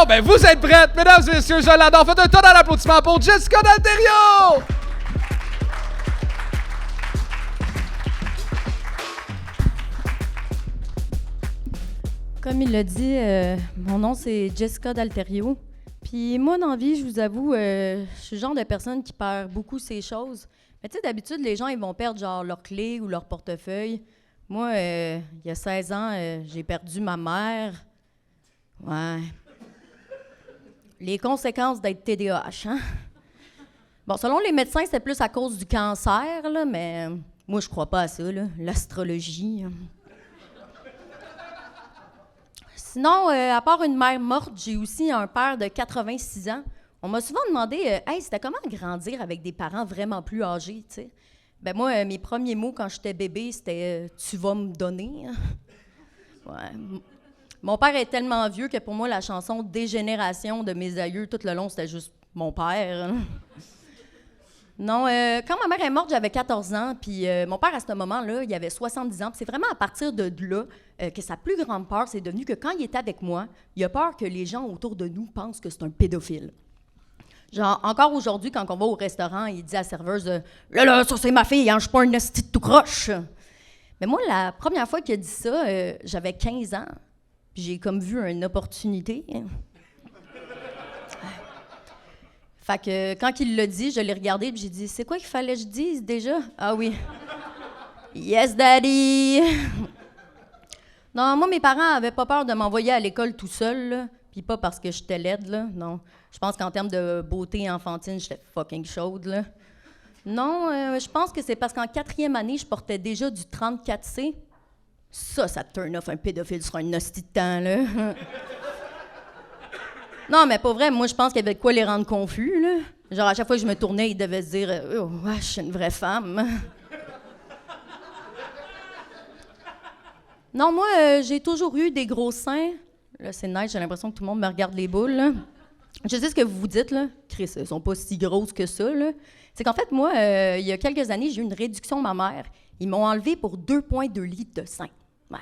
ben vous êtes prêtes, mesdames et messieurs, je l'adore. Faites un tonnerre d'applaudissements pour Jessica D'Alterio! Comme il l'a dit, mon nom c'est Jessica D'Alterio. Puis moi, dans la vie, je vous avoue, je suis le genre de personne qui perd beaucoup ces choses. Mais tu sais, d'habitude, les gens, ils vont perdre genre leurs clés ou leur portefeuille. Moi, il y a 16 ans, j'ai perdu ma mère. Ouais. Les conséquences d'être TDAH, hein? Bon, selon les médecins, c'est plus à cause du cancer, là, mais moi, je crois pas à ça, là, l'astrologie. Sinon, à part une mère morte, j'ai aussi un père de 86 ans. On m'a souvent demandé hey, c'était comment grandir avec des parents vraiment plus âgés, tu sais? Ben moi, mes premiers mots quand j'étais bébé, c'était tu vas me donner. Ouais. Mon père est tellement vieux que pour moi, la chanson Dégénération de mes aïeux, tout le long, c'était juste mon père. Non, quand ma mère est morte, j'avais 14 ans, puis mon père, à ce moment-là, il avait 70 ans. Puis c'est vraiment à partir de là que sa plus grande peur, c'est devenu que quand il était avec moi, il a peur que les gens autour de nous pensent que c'est un pédophile. Genre, encore aujourd'hui, quand on va au restaurant, il dit à la serveuse « Là, ça c'est ma fille, hein, je suis pas un esti de tout croche. » Mais moi, la première fois qu'il a dit ça, j'avais 15 ans, puis j'ai comme vu une opportunité. Fait que quand il l'a dit, je l'ai regardé puis j'ai dit « C'est quoi qu'il fallait que je dise déjà? » Ah oui. « Yes, daddy! » Non, moi, mes parents avaient pas peur de m'envoyer à l'école tout seul, là, puis pas parce que j'étais laide, là, non. Je pense qu'en termes de beauté enfantine, j'étais fucking chaude, là. Non, je pense que c'est parce qu'en 4e année, je portais déjà du 34C. Ça turn off un pédophile sur un hostie de temps, là. Non, mais pas vrai, moi, je pense qu'il y avait de quoi les rendre confus, là. Genre, à chaque fois que je me tournais, ils devaient se dire « Oh, ouais, je suis une vraie femme. » Non, moi, j'ai toujours eu des gros seins. Là, c'est nice, j'ai l'impression que tout le monde me regarde les boules, là. Je sais ce que vous vous dites, là. Chris, elles sont pas si grosses que ça, là. C'est qu'en fait, moi, il y a quelques années, j'ai eu une réduction mammaire. Ils m'ont enlevé pour 2,2 litres de sein. Ouais.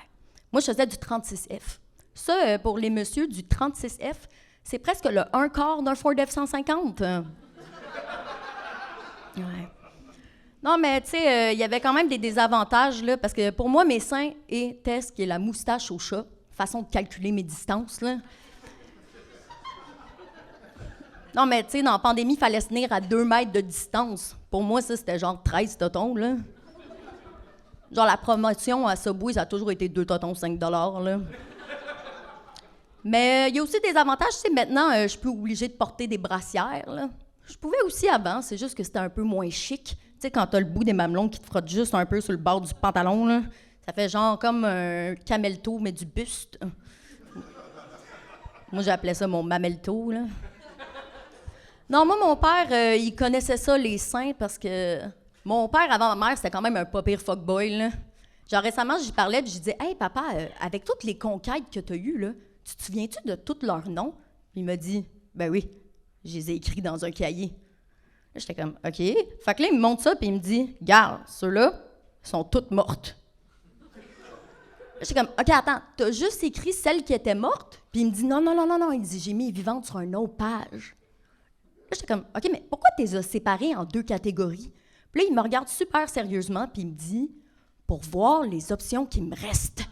Moi, je faisais du 36F. Ça, pour les messieurs, du 36F, c'est presque le 1/4 d'un Ford F-150. Ouais. Non, mais tu sais, il y avait quand même des désavantages, là, parce que pour moi, mes seins étaient ce qui est la moustache au chat, façon de calculer mes distances, là. Non, mais tu sais, dans la pandémie, il fallait se tenir à 2 mètres de distance. Pour moi, ça, c'était genre 13 totons, là. Genre, la promotion à Subway, ça a toujours été 2 totons, 5 $, là. Mais il y a aussi des avantages. Tu sais, maintenant, je suis plus obligée de porter des brassières, là. Je pouvais aussi avant, c'est juste que c'était un peu moins chic. Tu sais, quand t'as le bout des mamelons qui te frottent juste un peu sur le bord du pantalon, là, ça fait genre comme un camelto, mais du buste. Moi, j'appelais ça mon mamelto, là. Non, moi, mon père, il connaissait ça, les seins, parce que mon père, avant ma mère, c'était quand même un pas pire fuckboy, là. Genre, récemment, j'y parlais, puis je disais « Hey, papa, avec toutes les conquêtes que t'as eues, là, tu te souviens-tu de tous leurs noms? » Puis il m'a dit « Ben oui, je les ai écrits dans un cahier. » Là, j'étais comme « OK. » Fait que là, il me montre ça, puis il me dit « Garde, ceux-là sont toutes mortes. » Là, j'étais comme « OK, attends, t'as juste écrit celles qui étaient mortes? » Puis il me dit « Non, non, non, non, non. » Il dit « J'ai mis vivantes sur une autre page. » Là, j'étais comme « OK, mais pourquoi tu les as séparées en 2 catégories? » Puis là, il me regarde super sérieusement, puis il me dit « Pour voir les options qui me restent. »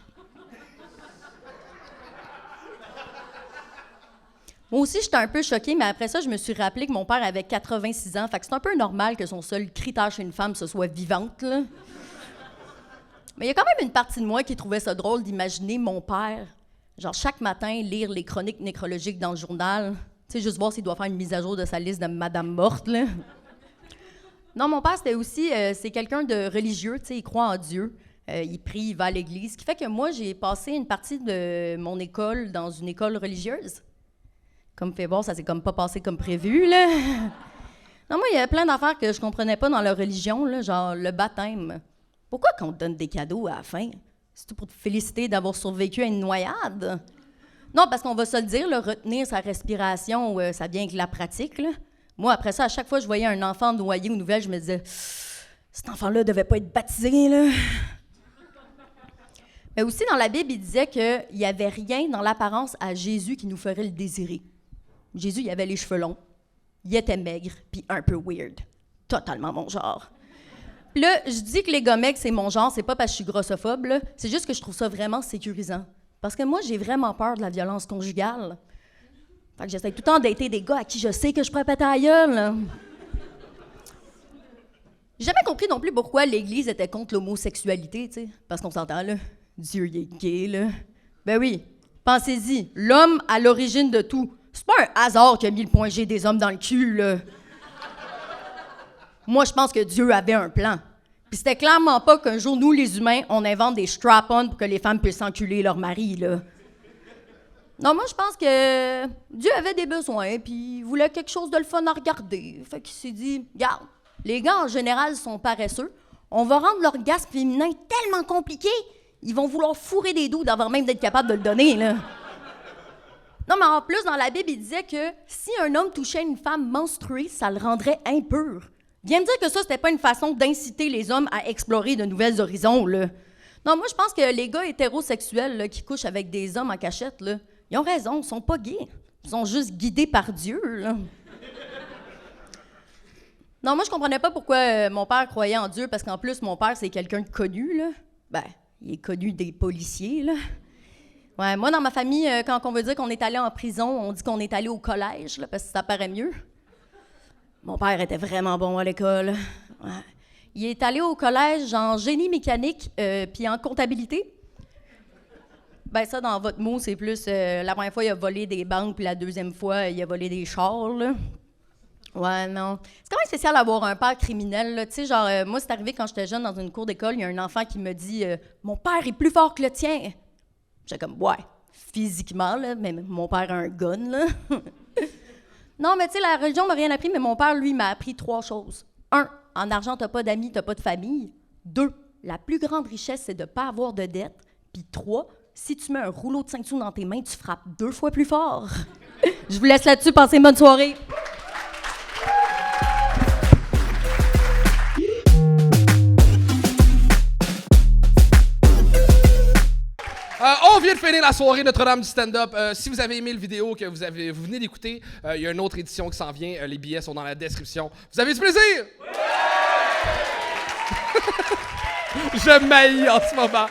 Moi aussi, j'étais un peu choquée, mais après ça, je me suis rappelé que mon père avait 86 ans, fait que c'est un peu normal que son seul critère chez une femme, ce soit vivante, là. Mais il y a quand même une partie de moi qui trouvait ça drôle d'imaginer mon père, genre chaque matin, lire les chroniques nécrologiques dans le journal, tu sais, juste voir s'il doit faire une mise à jour de sa liste de madame morte, là. Non, mon père, c'était aussi, c'est quelqu'un de religieux, tu sais, il croit en Dieu. Il prie, il va à l'église, ce qui fait que moi, j'ai passé une partie de mon école dans une école religieuse. Comme fait voir, ça s'est comme pas passé comme prévu, là. Non, moi, il y a plein d'affaires que je comprenais pas dans la religion, là, genre le baptême. Pourquoi qu'on te donne des cadeaux à la fin? C'est-tu pour te féliciter d'avoir survécu à une noyade? Non, parce qu'on va se le dire, là, retenir sa respiration, ça vient avec la pratique, là. Moi, après ça, à chaque fois que je voyais un enfant noyé aux nouvelles, je me disais « Cet enfant-là devait pas être baptisé, là. » Mais aussi, dans la Bible, il disait qu'il n'y avait rien dans l'apparence à Jésus qui nous ferait le désirer. Jésus, il avait les cheveux longs, il était maigre, puis un peu weird. Totalement mon genre. Puis là, je dis que les gars mecs, c'est mon genre, c'est pas parce que je suis grossophobe, là, c'est juste que je trouve ça vraiment sécurisant. Parce que moi, j'ai vraiment peur de la violence conjugale. Fait que j'essaie tout le temps d'être des gars à qui je sais que je pourrais péter la gueule, là. J'ai jamais compris non plus pourquoi l'Église était contre l'homosexualité, tu sais. Parce qu'on s'entend, là. Dieu, il est gay, là. Ben oui, pensez-y, l'homme à l'origine de tout. C'est pas un hasard qu'il a mis le point G des hommes dans le cul, là. Moi, je pense que Dieu avait un plan. Puis c'était clairement pas qu'un jour, nous, les humains, on invente des strap-on pour que les femmes puissent enculer leur mari, là. Non, moi, je pense que Dieu avait des besoins, puis il voulait quelque chose de le fun à regarder. Fait qu'il s'est dit, regarde, les gars, en général, sont paresseux. On va rendre l'orgasme féminin tellement compliqué, ils vont vouloir fourrer des doudes avant même d'être capable de le donner, là. Non, mais en plus, dans la Bible, il disait que si un homme touchait une femme menstruée, ça le rendrait impur. Viens me dire que ça, c'était pas une façon d'inciter les hommes à explorer de nouveaux horizons, là. Non, moi, je pense que les gars hétérosexuels là, qui couchent avec des hommes en cachette, là, ils ont raison, ils sont pas gays. Ils sont juste guidés par Dieu, là. Non, moi, je comprenais pas pourquoi mon père croyait en Dieu, parce qu'en plus, mon père, c'est quelqu'un de connu, là. Ben, il est connu des policiers, là. Ouais, moi, dans ma famille, quand on veut dire qu'on est allé en prison, on dit qu'on est allé au collège, là, parce que ça paraît mieux. Mon père était vraiment bon à l'école. Ouais. Il est allé au collège en génie mécanique puis en comptabilité. Ben ça, dans votre mot, c'est plus... la première fois, il a volé des banques, puis la deuxième fois, il a volé des chars, là. Ouais, non. C'est quand même spécial d'avoir un père criminel, là. Tu sais, genre, moi, c'est arrivé quand j'étais jeune dans une cour d'école, il y a un enfant qui me dit « Mon père est plus fort que le tien. » J'étais comme « Ouais, physiquement, là, mais mon père a un gun, là. » Non, mais tu sais, la religion m'a rien appris, mais mon père, lui, m'a appris 3 choses. 1, en argent, t'as pas d'amis, t'as pas de famille. 2, la plus grande richesse, c'est de pas avoir de dette. Puis 3, si tu mets un rouleau de 5 sous dans tes mains, tu frappes 2 fois plus fort. Je vous laisse là-dessus, passez une bonne soirée. On vient de finir la soirée Notre-Dame du stand-up. Si vous avez aimé le vidéo que vous venez d'écouter, il y a une autre édition qui s'en vient. Les billets sont dans la description. Vous avez du plaisir? Oui! Je m'haïs en ce moment.